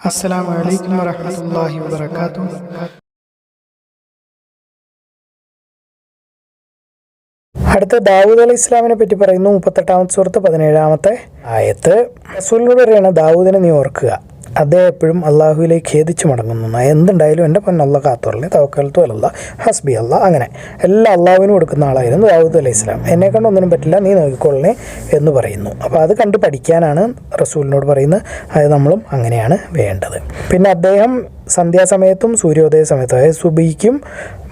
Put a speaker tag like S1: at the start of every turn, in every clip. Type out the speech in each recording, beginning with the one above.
S1: അസ്സലാമു അലൈക്കും വറഹ്മത്തുള്ളാഹി വബറകാതുഹു. അടുത്ത ദാവൂദ് അലൈഹി ഇസ്ലാമിനെ പറ്റി പറയുന്നു. 38-ാമത്തെ സൂറത്ത് 17-ാമത്തെ ആയത്ത്. റസൂലിനോട് പറയാണ്, ദാവൂദിനെ നീ ഓർക്കുക, അദ്ദേഹം എപ്പോഴും അള്ളാഹുവിലേക്ക് ഖേദിച്ച് മടങ്ങുന്നു. എന്തുണ്ടായാലും എൻ്റെ പൊന്ന് അള്ളാഹ് കാത്തോളെ, തവക്കൽത്തു അലല്ലാഹ് ഹസ്ബി അള്ളാഹ്, അങ്ങനെ എല്ലാം അള്ളാഹുവിന് കൊടുക്കുന്ന ആളായിരുന്നു ദാവൂദ് അലൈഹി ഇസ്ലാം. എന്നെ കൊണ്ട് ഒന്നിനും പറ്റില്ല, നീ നോക്കിക്കൊള്ളണേ എന്ന് പറയുന്നു. അപ്പോൾ അത് കണ്ട് പഠിക്കാനാണ് റസൂലിനോട് പറയുന്നത്. അത് നമ്മളും അങ്ങനെയാണ് വേണ്ടത്. പിന്നെ അദ്ദേഹം സന്ധ്യാസമയത്തും സൂര്യോദയ സമയത്തും, അതായത് സുബഹിക്കും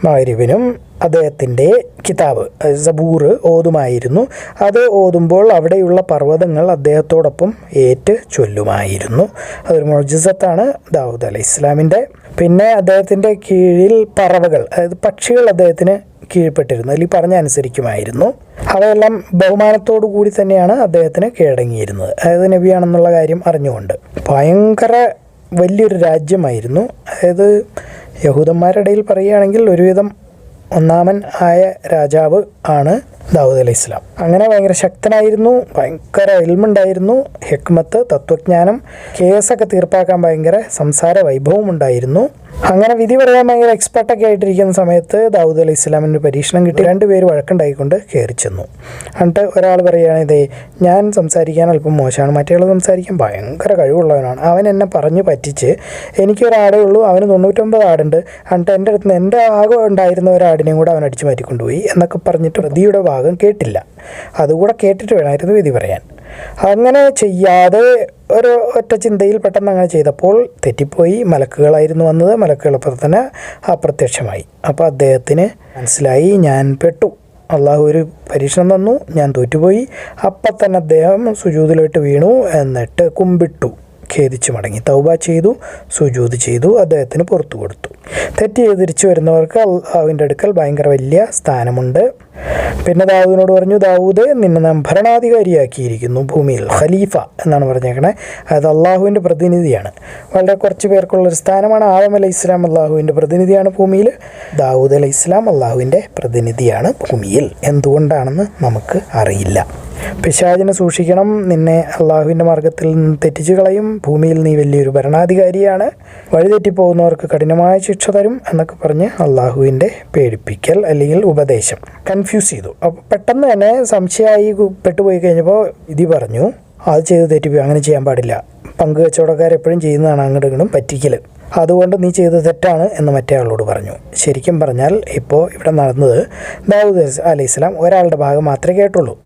S1: മഗ്‌രിബിനും അദ്ദേഹത്തിൻ്റെ കിതാബ് സബൂർ ഓതുമായിരുന്നു. അത് ഓതുമ്പോൾ അവിടെയുള്ള പർവ്വതങ്ങൾ അദ്ദേഹത്തോടൊപ്പം ഏറ്റ് ചൊല്ലുമായിരുന്നു. അതൊരു മുഅ്ജിസത്താണ് ദാവൂദ് അലൈഹി ഇസ്ലാമിൻ്റെ. പിന്നെ അദ്ദേഹത്തിൻ്റെ കീഴിൽ പറവകൾ, അതായത് പക്ഷികൾ അദ്ദേഹത്തിന് കീഴ്പ്പെട്ടിരുന്നു, അല്ലെങ്കിൽ പറഞ്ഞ അനുസരിക്കുമായിരുന്നു. അവയെല്ലാം ബഹുമാനത്തോടു കൂടി തന്നെയാണ് അദ്ദേഹത്തിന് കീഴടങ്ങിയിരുന്നത്, അതായത് നബിയാണെന്നുള്ള കാര്യം അറിഞ്ഞുകൊണ്ട്. ഭയങ്കര വലിയൊരു രാജ്യമായിരുന്നു. അതായത് യഹൂദന്മാരുടെ ഇടയിൽ പറയുകയാണെങ്കിൽ ഒരുവിധം ഒന്നാമൻ ആയ രാജാവ് ആണ് ദാവൂദ് അലൈഹി ഇസ്ലാം. അങ്ങനെ ഭയങ്കര ശക്തനായിരുന്നു, ഭയങ്കര ഇൽമുണ്ടായിരുന്നു, ഹിക്മത്ത്, തത്വജ്ഞാനം, കേസൊക്കെ തീർപ്പാക്കാൻ ഭയങ്കര സംസാര വൈഭവം ഉണ്ടായിരുന്നു. അങ്ങനെ വിധി പറയാൻ ഭയങ്കര എക്സ്പെർട്ടൊക്കെ ആയിട്ടിരിക്കുന്ന സമയത്ത് ദാവൂദ് അലൈഹി ഇസ്ലാമിന് പരീക്ഷണം കിട്ടി. രണ്ടുപേര് വഴക്കുണ്ടായിക്കൊണ്ട് കയറി ചെന്നു. എന്നിട്ട് ഒരാൾ പറയുകയാണ്, ഇതേ ഞാൻ സംസാരിക്കാൻ അല്പം മോശമാണ്, മറ്റേ സംസാരിക്കാൻ ഭയങ്കര കഴിവുള്ളവനാണ്, അവൻ എന്നെ പറഞ്ഞ് പറ്റിച്ച്, എനിക്കൊരാടേ ഉള്ളൂ, അവന് 99 ആടുണ്ട്, എന്നിട്ട് എൻ്റെ അടുത്ത് നിന്ന് എൻ്റെ ആകെ ഉണ്ടായിരുന്ന ഒരാടിനെയും കൂടെ അവൻ അടിച്ചു മാറ്റിക്കൊണ്ടുപോയി എന്നൊക്കെ പറഞ്ഞിട്ട് പ്രതിയുടെ ഭാഗം കേട്ടില്ല. അതുകൂടെ കേട്ടിട്ട് വേണമായിരുന്നു വിധി പറയാൻ. അങ്ങനെ ചെയ്യാതെ ഒരു ഒറ്റ ചിന്തയിൽ പെട്ടെന്ന് അങ്ങനെ ചെയ്തപ്പോൾ തെറ്റിപ്പോയി. മലക്കുകളായിരുന്നു വന്നത്. മലക്കുകളപ്പോൾ തന്നെ അപ്രത്യക്ഷമായി. അപ്പോൾ അദ്ദേഹത്തിന് മനസ്സിലായി, ഞാൻ പെട്ടു, അള്ളാഹു ഒരു പരീക്ഷണം തന്നു, ഞാൻ തോറ്റുപോയി. അപ്പം തന്നെ അദ്ദേഹം സുജൂദിലോട്ട് വീണു, എന്നിട്ട് കുമ്പിട്ടു, ഖേദിച്ചു മടങ്ങി, തൗബ ചെയ്തു, സുജൂദ് ചെയ്തു, അദ്ദേഹത്തിന് പുറത്തു കൊടുത്തു. തെറ്റ് ചെയ്ത് തിരിച്ചു വരുന്നവർക്ക് അള്ളാഹുവിൻ്റെ അടുക്കൽ ഭയങ്കര വലിയ സ്ഥാനമുണ്ട്. പിന്നെ ദാവൂദിനോട് പറഞ്ഞു, ദാവൂദ്, നിന്നെ നാം ഭരണാധികാരിയാക്കിയിരിക്കുന്നു ഭൂമിയിൽ, ഖലീഫ എന്നാണ് പറഞ്ഞേക്കണേ. അതായത് അള്ളാഹുവിൻ്റെ പ്രതിനിധിയാണ്. വളരെ കുറച്ച് പേർക്കുള്ളൊരു സ്ഥാനമാണ്. ആദം അലൈഹി ഇസ്ലാം അള്ളാഹുവിൻ്റെ പ്രതിനിധിയാണ് ഭൂമിയിൽ. ദാവൂദ് അലൈഹി ഇസ്ലാം അള്ളാഹുവിൻ്റെ പ്രതിനിധിയാണ് ഭൂമിയിൽ. എന്തുകൊണ്ടാണെന്ന് നമുക്ക് അറിയില്ല. പിശാചിനെ സൂക്ഷിക്കണം, നിന്നെ അള്ളാഹുവിൻ്റെ മാർഗ്ഗത്തിൽ നിന്ന് തെറ്റിച്ച് കളയും, ഭൂമിയിൽ നീ വലിയൊരു ഭരണാധികാരിയാണ്, വഴിതെറ്റിപ്പോകുന്നവർക്ക് കഠിനമായ ശിക്ഷ തരും എന്നൊക്കെ പറഞ്ഞ് അള്ളാഹുവിൻ്റെ പേടിപ്പിക്കൽ അല്ലെങ്കിൽ ഉപദേശം കൺഫ്യൂസ് ചെയ്തു. അപ്പോൾ പെട്ടെന്ന് തന്നെ സംശയമായി പെട്ടുപോയി കഴിഞ്ഞപ്പോൾ വിധി പറഞ്ഞു, അത് ചെയ്ത് തെറ്റിപ്പോയി, അങ്ങനെ ചെയ്യാൻ പാടില്ല, പങ്ക് കച്ചവടക്കാരെപ്പോഴും ചെയ്യുന്നതാണ് അങ്ങോട്ടും ഇങ്ങോട്ടും പറ്റിക്കൽ, അതുകൊണ്ട് നീ ചെയ്തത് തെറ്റാണ് എന്ന് മറ്റേ ആളോട് പറഞ്ഞു. ശരിക്കും പറഞ്ഞാൽ ഇപ്പോൾ ഇവിടെ നടന്നത് ദാവൂദ് അലൈഹി ഇസ്ലാം ഒരാളുടെ ഭാഗം മാത്രമേ കേട്ടുള്ളൂ.